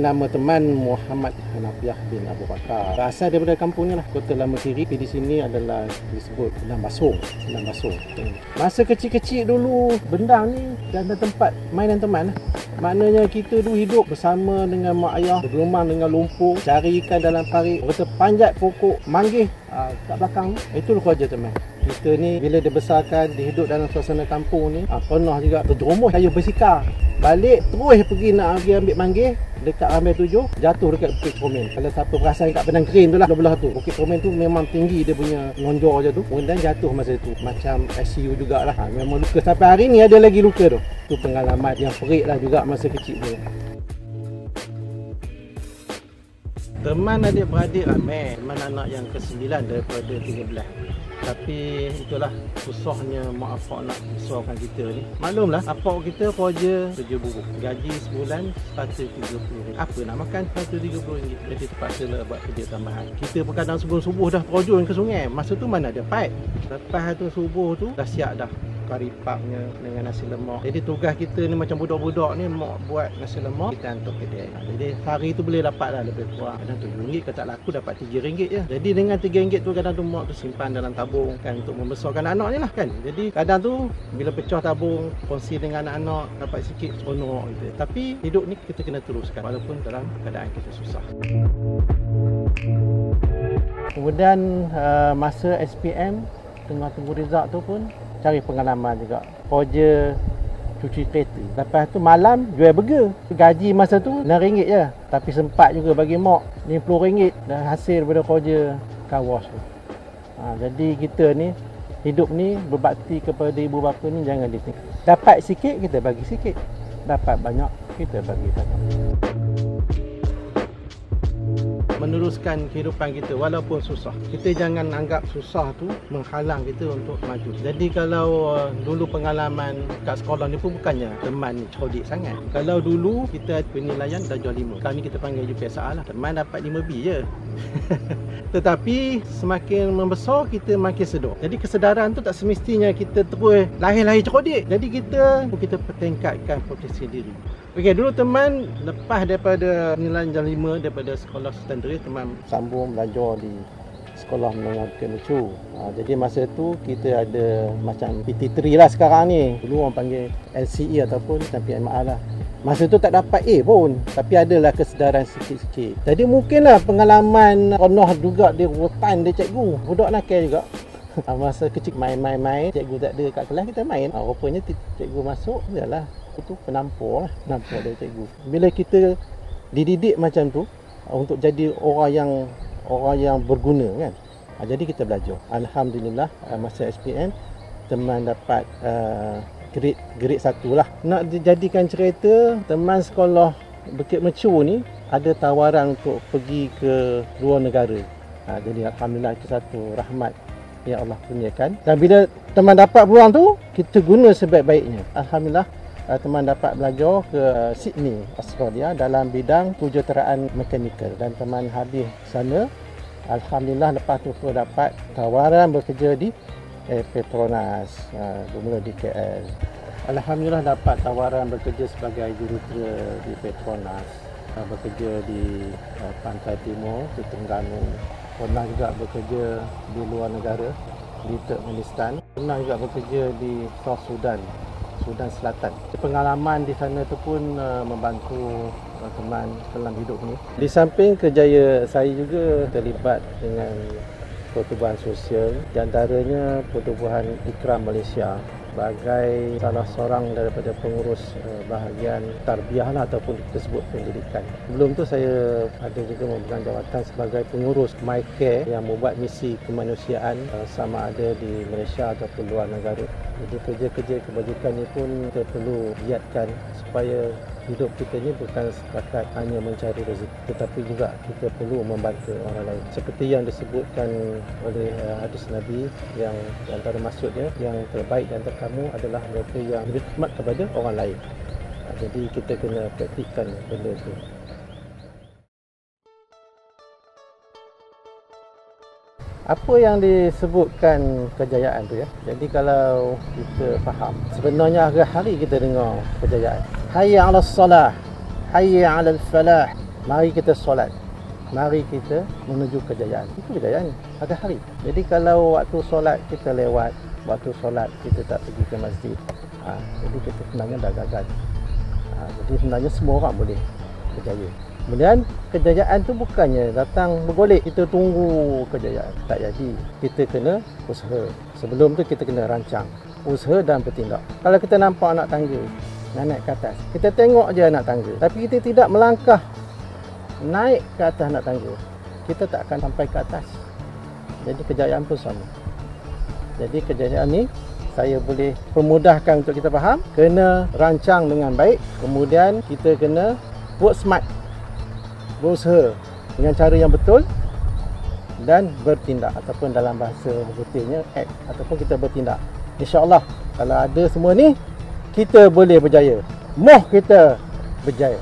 Nama teman Muhammad Hanafiah bin Abu Bakar. Asal daripada kampung ni lah, Kota Lama Siri. Di sini adalah disebut Senang Basung. Masa kecil-kecil dulu, Bendang ni ada tempat mainan teman. Maknanya kita dulu hidup bersama dengan mak ayah, bergelumang dengan lumpur, cari ikan dalam parit, kita panjat pokok manggis kat belakang. Itu kerja teman. Kita ni bila dibesarkan, dihidup dalam suasana kampung ni, pernah juga terjerumus kayu bersikar. Balik terus pergi nak pergi ambil manggis dekat Rambai 7, jatuh dekat Bukit Cermin. Kalau siapa perasan kat Padang Kering tu lah, belah tu. Bukit Cermin tu memang tinggi, dia punya lonjor je tu. Kemudian jatuh masa tu. Macam ICU jugalah. Memang luka. Sampai hari ni ada lagi luka tu. Tu pengalaman yang perik lah juga masa kecil tu. Teman adik-beradik ramai. Teman anak yang ke-9 daripada 13. Tapi itulah susahnya mak apak nak besarkan kita ni. Maklumlah, apak kita kerja buruh. Gaji sebulan RM130. Apa nak makan RM130. Jadi terpaksa lah buat kerja tambahan. Kita pun kadang subuh-subuh dah terjun ke sungai. Masa tu mana ada pipe. Lepas tu subuh tu dah siap dah kari papnya dengan nasi lemak. Jadi tugas kita ni macam budak-budak ni mak buat nasi lemak, kita hantar kedai. Jadi hari tu boleh dapat lah lebih kurang. Kadang RM7 kalau tak laku dapat RM3 je. Jadi dengan RM3 tu kadang tu mak tu simpan dalam tabung kan untuk membesarkan anak ni lah kan. Jadi kadang tu bila pecah tabung, kongsi dengan anak-anak, dapat sikit seronok gitu. Tapi hidup ni kita kena teruskan walaupun dalam keadaan kita susah. Kemudian masa SPM tengah tunggu result tu pun cari pengalaman juga. Kerja cuci kereta. Lepas tu malam jual burger. Gaji masa tu RM6 je. Tapi sempat juga bagi mak RM50 dah hasil daripada kerja car wash tu. Jadi kita ni hidup ni berbakti kepada ibu bapa ni jangan ditinggal. Dapat sikit kita bagi sikit. Dapat banyak kita bagi banyak. Meneruskan kehidupan kita walaupun susah. Kita jangan anggap susah tu menghalang kita untuk maju. Jadi kalau dulu pengalaman kat sekolah ni pun bukannya teman ni cerdik sangat. Kalau dulu kita penilaian darjah 5. Kali ni kita panggil UPSA lah. Teman dapat 5B je. Tetapi semakin membesar kita makin sedar. Jadi kesedaran tu tak semestinya kita terus lahir-lahir cerdik. Jadi kita pertingkatkan potensi diri. Okey, dulu teman lepas daripada nilai darjah 5 daripada sekolah secondary, teman sambung belajar di sekolah menengah Bukit Mercu. Jadi masa tu kita ada macam PT3 lah sekarang ni. Dulu orang panggil LCE ataupun PMA lah. Masa tu tak dapat A pun, tapi adalah kesedaran sikit-sikit. Jadi mungkinlah pengalaman pernah juga di rutan dia cikgu. Budak nakal juga. Masa kecil main-main, cikgu tak ada kat kelas kita main. Rupanya cikgu masuk, yalah. Itu penampar lah, penampar dari cikgu. Bila kita dididik macam tu untuk jadi orang yang berguna kan. Jadi kita belajar. Alhamdulillah masa SPM teman dapat grade 1 lah. Nak dijadikan cerita, teman sekolah Bukit Mercu ni ada tawaran untuk pergi ke luar negara. Jadi alhamdulillah itu satu rahmat yang Allah kurniakan. Dan bila teman dapat peluang tu, kita guna sebaik-baiknya. Alhamdulillah teman dapat belajar ke Sydney, Australia dalam bidang kejuruteraan mekanikal. Dan teman habis sana, alhamdulillah lepas tu dapat tawaran bekerja di Petronas, bermula di KL. Alhamdulillah dapat tawaran bekerja sebagai jurutera di Petronas, bekerja di Pantai Timur, di Terengganu. Pernah juga bekerja di luar negara, di Turkmenistan. Pernah juga bekerja di South Sudan, Sudan Selatan. Pengalaman di sana tu pun membantu teman dalam hidup ni. Di samping kerjaya saya juga terlibat dengan pertubuhan sosial, di antaranya Pertubuhan Ikram Malaysia sebagai salah seorang daripada pengurus bahagian tarbiyah lah, ataupun kita sebut pendidikan. Sebelum tu saya ada juga memegang jawatan sebagai pengurus MyCare yang membuat misi kemanusiaan sama ada di Malaysia ataupun luar negara. Jadi kerja-kerja kebajikan ni pun kita perlu giatkan supaya hidup kita ni bukan setakat hanya mencari rezeki, tetapi juga kita perlu membantu orang lain. Seperti yang disebutkan oleh hadis Nabi, yang antara maksudnya yang terbaik di antara kamu adalah mereka yang berkhidmat kepada orang lain. Jadi kita kena praktikkan benda itu. Apa yang disebutkan kejayaan tu ya. Jadi kalau kita faham, sebenarnya hari-hari kita dengar kejayaan. Hayya 'alas salah, hayya 'alal falah, Mari kita solat. Mari kita menuju kejayaan. Itu kejayaan pada hari. Jadi kalau waktu solat kita lewat, waktu solat kita tak pergi ke masjid, jadi kita sebenarnya dah gagal. Jadi sebenarnya semua orang boleh berjaya. Kemudian kejayaan tu bukannya datang bergolek, kita tunggu kejayaan. Tak jadi. Kita kena usaha. Sebelum tu kita kena rancang. Usaha dan bertindak. Kalau kita nampak anak tangga nak naik ke atas, kita tengok je anak tangga, tapi kita tidak melangkah naik ke atas anak tangga, kita tak akan sampai ke atas. Jadi kejayaan pun sama. Jadi kejayaan ni saya boleh permudahkan untuk kita faham, kena rancang dengan baik, kemudian kita kena work smart, berusaha dengan cara yang betul dan bertindak, ataupun dalam bahasa detailnya act, ataupun kita bertindak. InsyaAllah kalau ada semua ni, kita boleh berjaya. Moh kita berjaya.